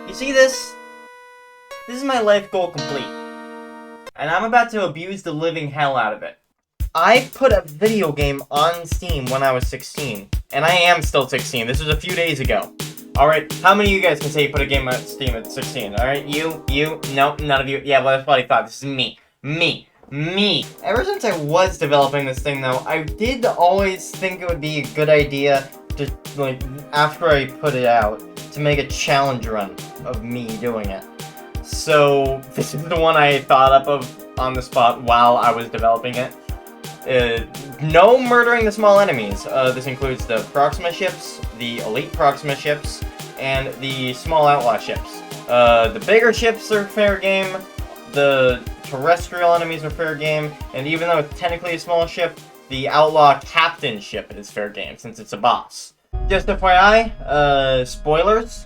You see this? This is my life goal complete. And I'm about to abuse the living hell out of it. I put a video game on Steam when I was 16. And I am still 16. This was a few days ago. Alright, how many of you guys can say you put a game on Steam at 16? Alright, you, no, none of you. Yeah, well, that's what I thought. This is me. Me. Ever since I was developing this thing, though, I did always think it would be a good idea to, like, after I put it out, to make a challenge run of me doing it. So, this is the one I thought up of on the spot while I was developing it. No murdering the small enemies. This includes the Proxima ships, the Elite Proxima ships, and the small Outlaw ships. The bigger ships are fair game, the terrestrial enemies are fair game, and even though it's technically a small ship, the Outlaw Captain ship is fair game, since it's a boss. Just FYI, spoilers.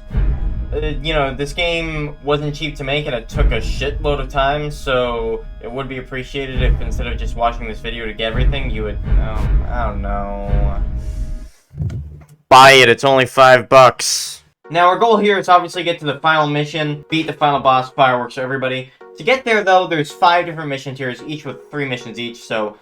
You know, this game wasn't cheap to make and it took a shitload of time, so it would be appreciated if instead of just watching this video to get everything, you would, I don't know, buy it, it's only $5. Now, our goal here is obviously get to the final mission, beat the final boss, fireworks for everybody. To get there, though, there's 5 different mission tiers, each with 3 missions each, so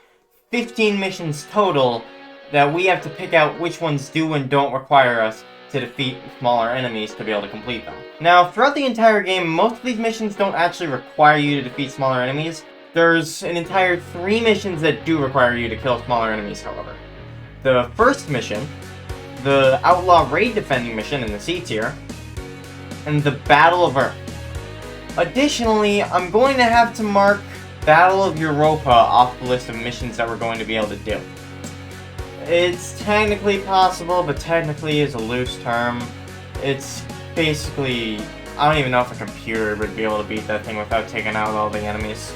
15 missions total that we have to pick out which ones do and don't require us to defeat smaller enemies to be able to complete them. Now, throughout the entire game, most of these missions don't actually require you to defeat smaller enemies. There's an entire 3 missions that do require you to kill smaller enemies, however. The first mission, the Outlaw Raid Defending mission in the C tier, and the Battle of Earth. Additionally, I'm going to have to mark Battle of Europa off the list of missions that we're going to be able to do. It's technically possible, but technically is a loose term. It's basically, I don't even know if a computer would be able to beat that thing without taking out all the enemies.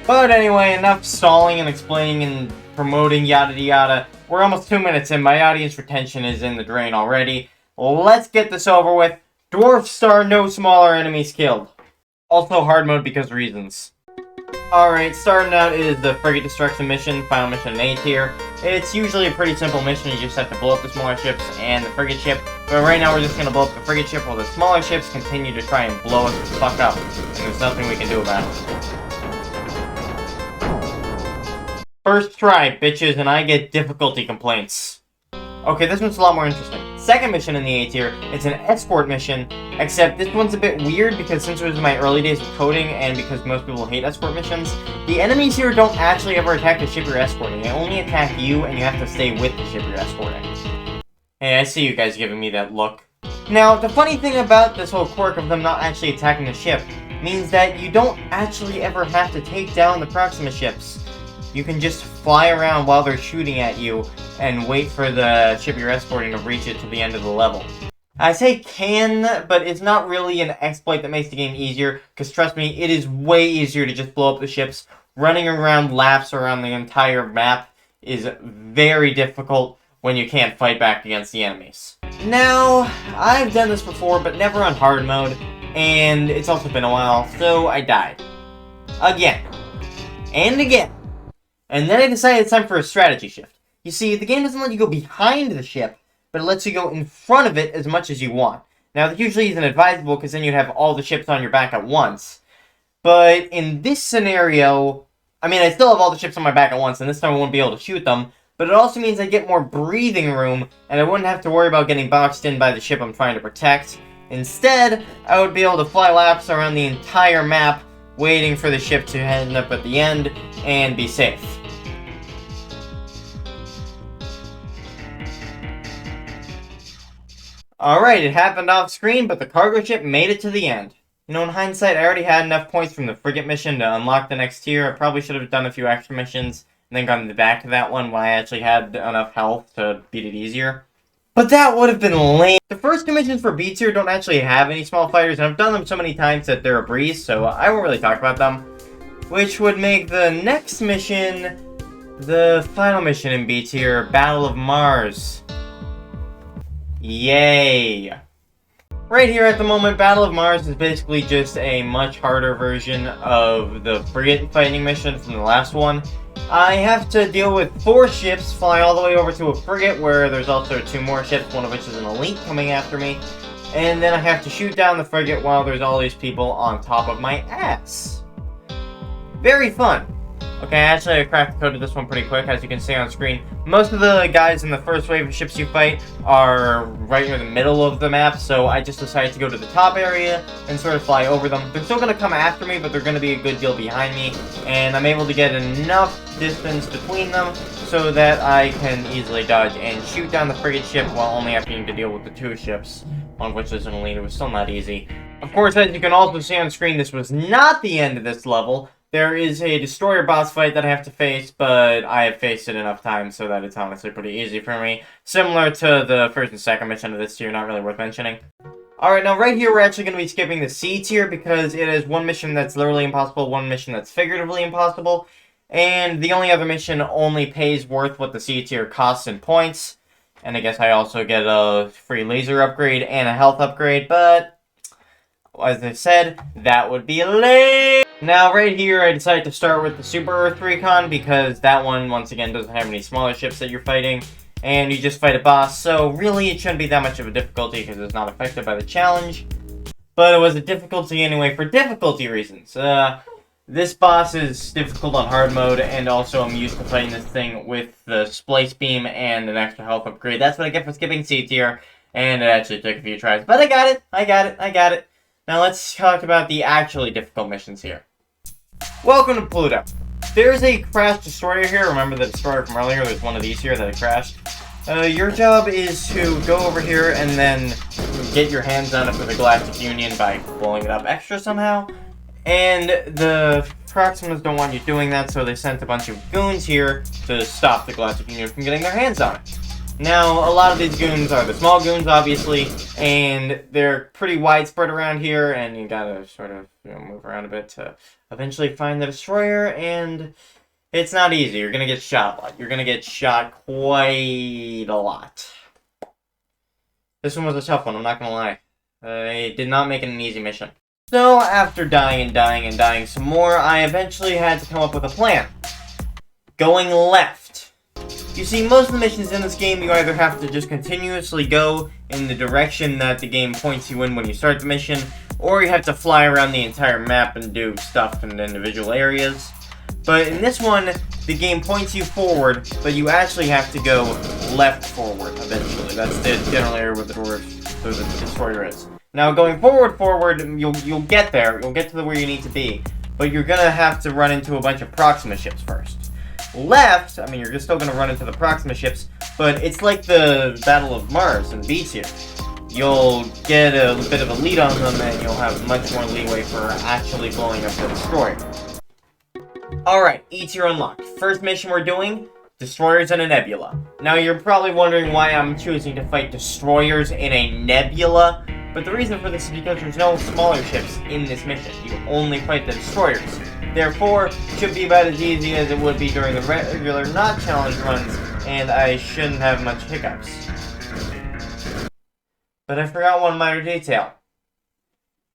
But anyway, enough stalling and explaining and promoting yada yada. We're almost 2 minutes in, my audience retention is in the drain already. Let's get this over with. Dwarf Star, no smaller enemies killed. Also hard mode because reasons. Alright, starting out is the Frigate Destruction mission, final mission in A tier. It's usually a pretty simple mission, you just have to blow up the smaller ships and the frigate ship. But right now we're just gonna blow up the frigate ship while the smaller ships continue to try and blow us the fuck up. And there's nothing we can do about it. First try, bitches, and I get difficulty complaints. Okay, this one's a lot more interesting. Second mission in the A tier, it's an escort mission, except this one's a bit weird because since it was in my early days of coding and because most people hate escort missions, the enemies here don't actually ever attack the ship you're escorting. They only attack you and you have to stay with the ship you're escorting. Hey, I see you guys giving me that look. Now, the funny thing about this whole quirk of them not actually attacking the ship means that you don't actually ever have to take down the Proxima ships. You can just fly around while they're shooting at you and wait for the ship you're escorting to reach it to the end of the level. I say can, but it's not really an exploit that makes the game easier, because trust me, it is way easier to just blow up the ships. Running around laps around the entire map is very difficult when you can't fight back against the enemies. Now, I've done this before, but never on hard mode, and it's also been a while, so I died. Again. And again. And then I decided it's time for a strategy shift. You see, the game doesn't let you go behind the ship, but it lets you go in front of it as much as you want. Now, that usually isn't advisable because then you'd have all the ships on your back at once. But in this scenario, I mean, I still have all the ships on my back at once, and this time I won't be able to shoot them, but it also means I get more breathing room, and I wouldn't have to worry about getting boxed in by the ship I'm trying to protect. Instead, I would be able to fly laps around the entire map, waiting for the ship to end up at the end, and be safe. Alright, it happened off screen, but the cargo ship made it to the end. You know, in hindsight, I already had enough points from the frigate mission to unlock the next tier. I probably should have done a few extra missions, and then gone back to that one when I actually had enough health to beat it easier. But that would have been lame. The first 2 missions for B tier don't actually have any small fighters, and I've done them so many times that they're a breeze, so I won't really talk about them. Which would make the next mission the final mission in B tier, Battle of Mars. Yay! Right here at the moment, Battle of Mars is basically just a much harder version of the frigate fighting mission from the last one. I have to deal with 4 ships, fly all the way over to a frigate where there's also 2 more ships, one of which is an elite coming after me. And then I have to shoot down the frigate while there's all these people on top of my ass. Very fun. Okay, actually I cracked the code of this one pretty quick, as you can see on screen. Most of the guys in the first wave of ships you fight are right near the middle of the map, so I just decided to go to the top area and sort of fly over them. They're still going to come after me, but they're going to be a good deal behind me, and I'm able to get enough distance between them so that I can easily dodge and shoot down the frigate ship while only having to deal with the two ships, one of which is an elite. It was still not easy. Of course, as you can also see on screen, this was not the end of this level. There is a destroyer boss fight that I have to face, but I have faced it enough times so that it's honestly pretty easy for me. Similar to the first and second mission of this tier, not really worth mentioning. Alright, now right here we're actually going to be skipping the C tier because it is one mission that's literally impossible, one mission that's figuratively impossible, and the only other mission only pays worth what the C tier costs in points. And I guess I also get a free laser upgrade and a health upgrade, but as I said, that would be lame. Now, right here, I decided to start with the Super Earth Recon because that one, once again, doesn't have any smaller ships that you're fighting, and you just fight a boss, so really it shouldn't be that much of a difficulty because it's not affected by the challenge. But it was a difficulty anyway for difficulty reasons. This boss is difficult on hard mode, and also I'm used to fighting this thing with the Splice Beam and an extra health upgrade. That's what I get for skipping C tier, and it actually took a few tries, but I got it. Now let's talk about the actually difficult missions here. Welcome to Pluto. There's a crashed destroyer here. Remember the destroyer from earlier? There's one of these here that crashed. Your job is to go over here and then get your hands on it for the Galactic Union by blowing it up extra somehow. And the Proximas don't want you doing that, so they sent a bunch of goons here to stop the Galactic Union from getting their hands on it. Now, a lot of these goons are the small goons, obviously, and they're pretty widespread around here, and you gotta sort of move around a bit to eventually find the destroyer, and it's not easy. You're gonna get shot a lot. You're gonna get shot quite a lot. This one was a tough one, I'm not gonna lie. I did not make it an easy mission. So, after dying some more, I eventually had to come up with a plan. Going left. You see, most of the missions in this game, you either have to just continuously go in the direction that the game points you in when you start the mission, or you have to fly around the entire map and do stuff in individual areas. But in this one, the game points you forward, but you actually have to go left forward eventually. That's generally where the destroyer is. Now, going forward, you'll get there. You'll get to where you need to be, but you're gonna have to run into a bunch of Proxima ships first. Left, I mean, you're still going to run into the Proxima ships, but it's like the Battle of Mars in B tier. You'll get a bit of a lead on them, and you'll have much more leeway for actually blowing up the destroyer. Alright, E tier unlocked. First mission we're doing, destroyers in a nebula. Now, you're probably wondering why I'm choosing to fight destroyers in a nebula, but the reason for this is because there's no smaller ships in this mission. You only fight the destroyers. Therefore, it should be about as easy as it would be during the regular not challenge runs, and I shouldn't have much hiccups. But I forgot one minor detail.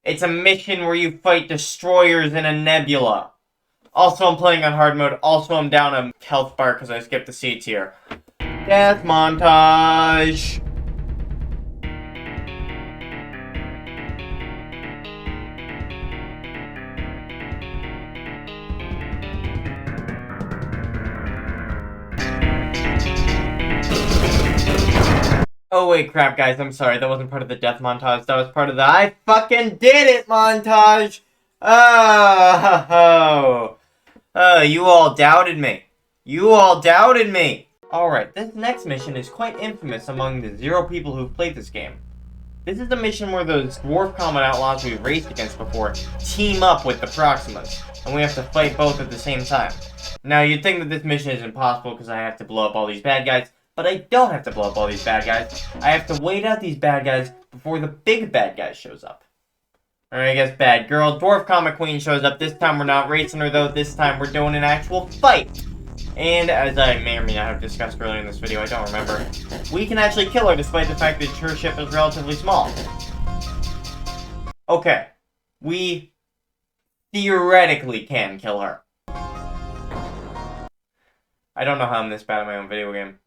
It's a mission where you fight destroyers in a nebula. Also, I'm playing on hard mode. Also, I'm down a health bar because I skipped the C tier. Death montage! Oh wait, crap guys, I'm sorry, that wasn't part of the death montage, that was part of the I fucking did it montage! Oh, you all doubted me. You all doubted me! Alright, this next mission is quite infamous among the 0 people who've played this game. This is a mission where those Dwarf Comet Outlaws we've raced against before team up with the Proximas, and we have to fight both at the same time. Now, you'd think that this mission is impossible because I have to blow up all these bad guys, but I don't have to blow up all these bad guys. I have to wait out these bad guys before the big bad guy shows up. Or I guess bad girl. Dwarf Comet Queen shows up. This time we're not racing her though. This time we're doing an actual fight. And as I may or may not have discussed earlier in this video, I don't remember, we can actually kill her despite the fact that her ship is relatively small. Okay. We theoretically can kill her. I don't know how I'm this bad at my own video game.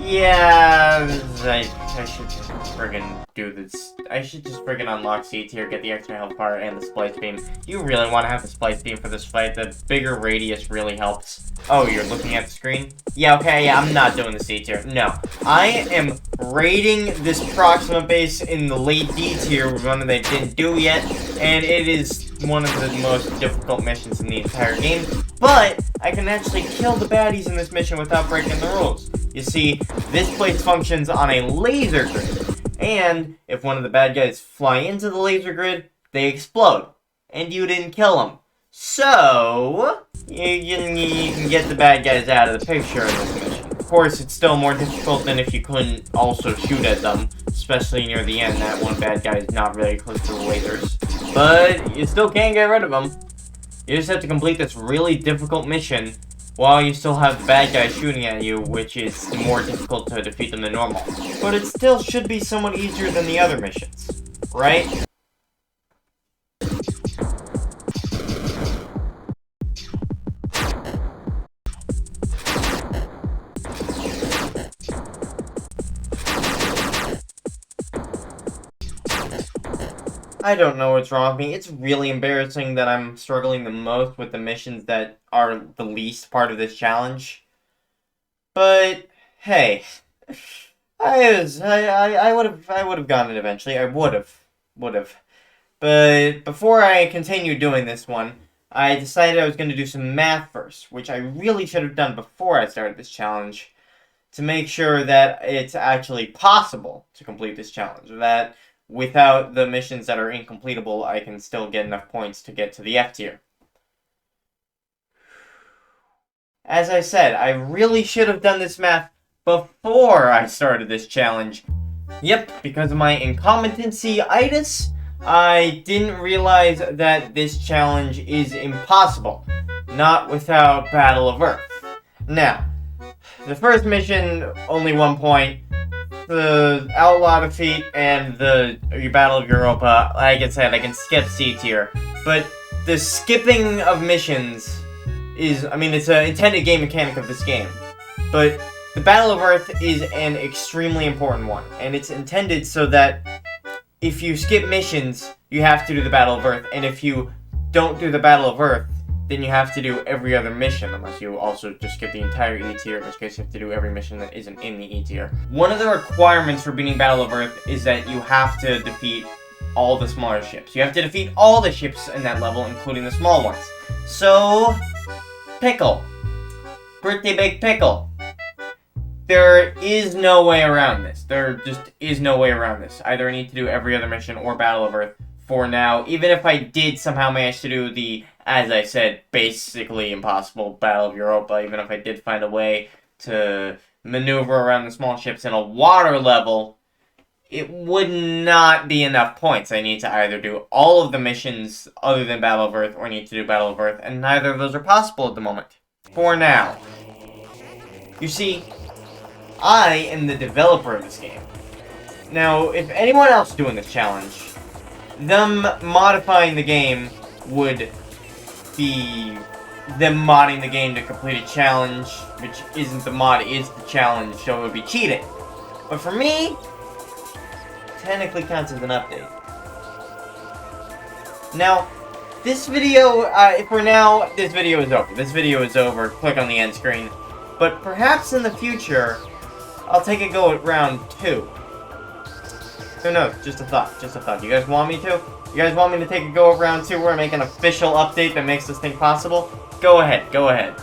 Yeah, I should just friggin' do this. I should just friggin' unlock C tier, get the extra health bar, and the splice beam. You really want to have the splice beam for this fight. The bigger radius really helps. Oh, you're looking at the screen? Yeah, okay, yeah, I'm not doing the C tier. No. I am raiding this Proxima base in the late D tier, one that I didn't do yet, and it is one of the most difficult missions in the entire game, but I can actually kill the baddies in this mission without breaking the rules. You see, this place functions on a laser grid, and if one of the bad guys fly into the laser grid, they explode, and you didn't kill them. So, you can get the bad guys out of the picture in this mission. Of course, it's still more difficult than if you couldn't also shoot at them, especially near the end. That one bad guy is not really close to the lasers. But you still can't get rid of them. You just have to complete this really difficult mission while you still have the bad guys shooting at you, which is more difficult to defeat than the normal. But it still should be somewhat easier than the other missions, right? I don't know what's wrong with me. It's really embarrassing that I'm struggling the most with the missions that are the least part of this challenge. But hey, I would have gotten it eventually. I would have. But before I continue doing this one, I decided I was going to do some math first, which I really should have done before I started this challenge, to make sure that it's actually possible to complete this challenge. That without the missions that are incompletable, I can still get enough points to get to the F tier. As I said, I really should have done this math before I started this challenge. Yep, because of my incompetency-itis, I didn't realize that this challenge is impossible. Not without Battle of Earth. Now, the first mission, only 1 point. The Outlaw defeat and the Battle of Europa, like I said, I can skip C tier. But the skipping of missions is, I mean, it's an intended game mechanic of this game. But the Battle of Earth is an extremely important one. And it's intended so that if you skip missions, you have to do the Battle of Earth. And if you don't do the Battle of Earth, then you have to do every other mission, unless you also just skip the entire E tier, in which case you have to do every mission that isn't in the E tier. One of the requirements for beating Battle of Earth is that you have to defeat all the smaller ships. You have to defeat all the ships in that level, including the small ones. So, pickle. Pretty big pickle. There is no way around this. There just is no way around this. Either I need to do every other mission or Battle of Earth for now. Even if I did somehow manage to do the, as I said, basically impossible Battle of Europa, even if I did find a way to maneuver around the small ships in a water level, it would not be enough points. I need to either do all of the missions other than Battle of Earth, or I need to do Battle of Earth, and neither of those are possible at the moment. For now. You see, I am the developer of this game. Now, if anyone else doing this challenge, them modifying the game would be them modding the game to complete a challenge, which isn't the mod, is the challenge, so it would be cheating. But for me, technically counts as an update. Now, this video, for now, this video is over. This video is over. Click on the end screen. But perhaps in the future, I'll take a go at round 2. Who knows? Just a thought. Just a thought. You guys want me to? You guys want me to take a go at round 2 where I make an official update that makes this thing possible? Go ahead. Go ahead.